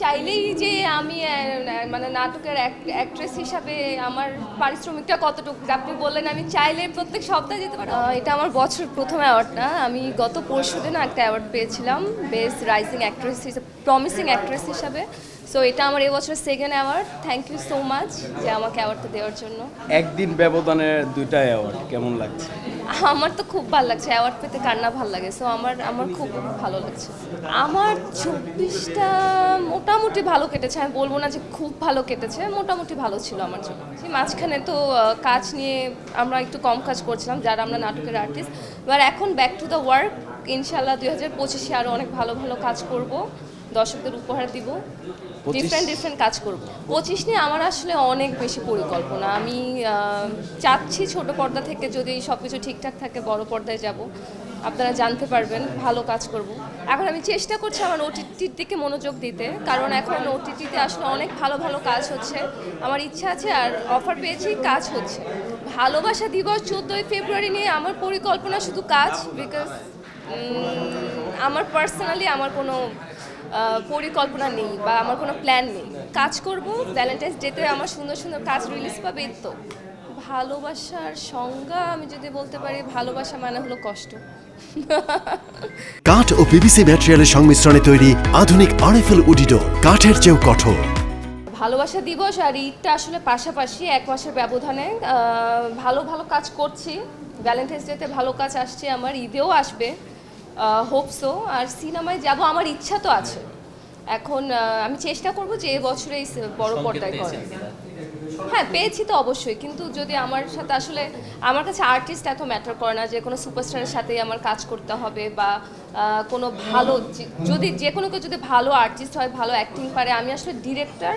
চাইলেই যে আমি মানে নাটকের অ্যাক্ট্রেস হিসাবে আমার পারিশ্রমিকটা কতটুকু আপনি বললেন আমি চাইলে প্রত্যেক সপ্তাহে যেতে পারি। এটা আমার বছর প্রথম অ্যাওয়ার্ড না, আমি গত পরশুদিন একটা অ্যাওয়ার্ড পেয়েছিলাম বেস্ট রাইজিং অ্যাক্ট্রেস হিসেবে, প্রমিসিং অ্যাক্ট্রেস হিসাবে। সো এটা আমার এবছর second award. Thank you so much যে আমাকে অ্যাওয়ার্ডটা দেওয়ার জন্য। একদিন ব্যবধানে দুইটা অ্যাওয়ার্ড কেমন লাগছে? আমার তো খুব ভালো লাগছে, অ্যাওয়ার্ড পেতে কার না ভালো লাগে। সো আমার খুব ভালো লাগছে। আমার 24টা মোটামুটি ভালো কেটেছে, আমি বলবো না যে খুব ভালো কেটেছে, মোটামুটি ভালো ছিল আমার জন্য। সেই মাঝখানে তো কাজ নিয়ে আমরা একটু কম কাজ করছিলাম যারা আমরা নাটকের আর্টিস্ট, এবার এখন ব্যাক টু দ্য ওয়ার্ক। ইনশাল্লাহ 2025-এ আরও অনেক ভালো ভালো কাজ করব, দর্শকদের উপহার দিব, ডিফারেন্ট কাজ করব। 25 নিয়ে আমার আসলে অনেক বেশি পরিকল্পনা। আমি চাচ্ছি ছোট পর্দা থেকে যদি সব কিছু ঠিকঠাক থাকে বড় পর্দায় যাব, আপনারা জানতে পারবেন, ভালো কাজ করব। এখন আমি চেষ্টা করছি আমার ওটিটির দিকে মনোযোগ দিতে, কারণ এখন ওটিটিতে আসলে অনেক ভালো ভালো কাজ হচ্ছে। আমার ইচ্ছা আছে আর অফার পেয়েছি, কাজ হচ্ছে। ভালোবাসা দিবস 14ই ফেব্রুয়ারি নিয়ে আমার পরিকল্পনা শুধু কাজ, বিকজ আমার পার্সোনালি আমার কোনো পরিকল্পনা নেই বা আমার কোনো প্ল্যান নেই। কাজ করব, ভ্যালেন্টাইন্স ডেতে আমার সুন্দর সুন্দর কাজ রিলিজ পাবে। এই তো ভালোবাসার সংজ্ঞা আমি যদি বলতে পারি, ভালোবাসা মানে হলো কষ্ট। কাঠ ও পিভিসি ম্যাটেরিয়ালের সংমিশ্রণে তৈরি আধুনিক আরএফএল উডিডোর, কাঠের চেয়েও কঠোর। ভালোবাসা দিবস আর ঈদটা আসলে পাশাপাশি, এক মাসের ব্যবধানে ভালো ভালো কাজ করছি। ভ্যালেন্টাইন্স ডেতে ভালো কাজ আসছে, আমার ঈদেও আসবে, হোপসো। আর সিনেমায় যাব আমার ইচ্ছা তো আছে। এখন আমি চেষ্টা করব যে এবছরে এই বড় পর্দায় করার। হ্যাঁ পেয়েছি তো অবশ্যই, কিন্তু যদি আমার সাথে আসলে আমার কাছে আর্টিস্ট এত ম্যাটার করে না যে কোনো সুপারস্টারের সাথেই আমার কাজ করতে হবে বা কোনো ভালো, যদি যে কোনো কেউ যদি ভালো আর্টিস্ট হয়, ভালো অ্যাক্টিং পারে। আমি আসলে ডিরেক্টর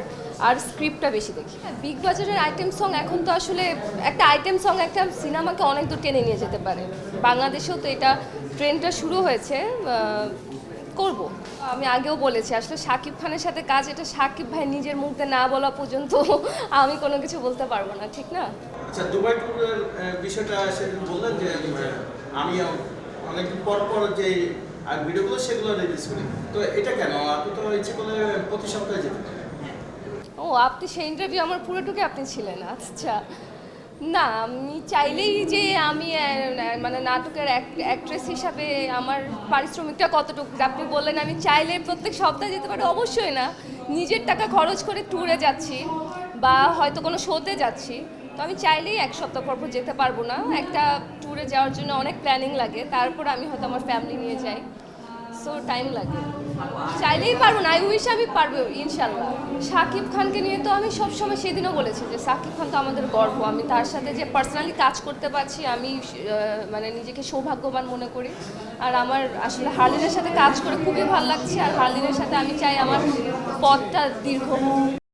আর স্ক্রিপ্টটা বেশি দেখি। বিগ বাজারের আইটেম সং এখন তো আসলে একটা আইটেম সং একটা সিনেমাকে অনেক দূর টেনে নিয়ে যেতে পারে। বাংলাদেশেও তো এটা ট্রেন্ডটা শুরু হয়েছে, করব। আমি আগেও বলেছি আসলে শাকিব খানের সাথে কাজ, এটা শাকিব ভাই নিজের মুখ দিয়ে না বলা পর্যন্ত আমি কোনো কিছু বলতে পারবো না, ঠিক না? আচ্ছা, দুবাই ট্যুরের বিষয়টা সেদিন বললেন যে আমি অনেকদিন পর পর যে ভিডিওগুলো সেগুলো রিলিজ করি, তো এটা কেন? আপনি তো ইচ্ছে করলে প্রতি সপ্তাহে যেতে পারেন। ও, আপনি সেই ইন্টারভিউ আমার পুরোটুকু আপনি ছিলেন? আচ্ছা, না আমি চাইলেই যে আমি মানে নাটকের অ্যাক্ট্রেস হিসাবে আমার পারিশ্রমিকটা কতটুকু আপনি বললেন আমি চাইলে প্রত্যেক সপ্তাহে যেতে পারি? অবশ্যই না। নিজের টাকা খরচ করে ট্যুরে যাচ্ছি বা হয়তো কোনো শোতে যাচ্ছি, তো আমি চাইলেই এক সপ্তাহ পর পর যেতে পারবো না। একটা ট্যুরে যাওয়ার জন্য অনেক প্ল্যানিং লাগে, তারপর আমি হয়তো আমার ফ্যামিলি নিয়ে যাই, সো টাইম লাগে। চাইলেই পারবো না, আই উইশ আমি পারবো ইনশাল্লাহ। শাকিব খানকে নিয়ে তো আমি সবসময় সেদিনও বলেছি যে শাকিব খান তো আমাদের গর্ব। আমি তার সাথে যে পার্সোনালি কাজ করতে পারছি, আমি মানে নিজেকে সৌভাগ্যবান মনে করি। আর আমার আসলে হার্লিনের সাথে কাজ করে খুবই ভালো লাগছে, আর হার্লিনের সাথে আমি চাই আমার পথটা দীর্ঘ হোক।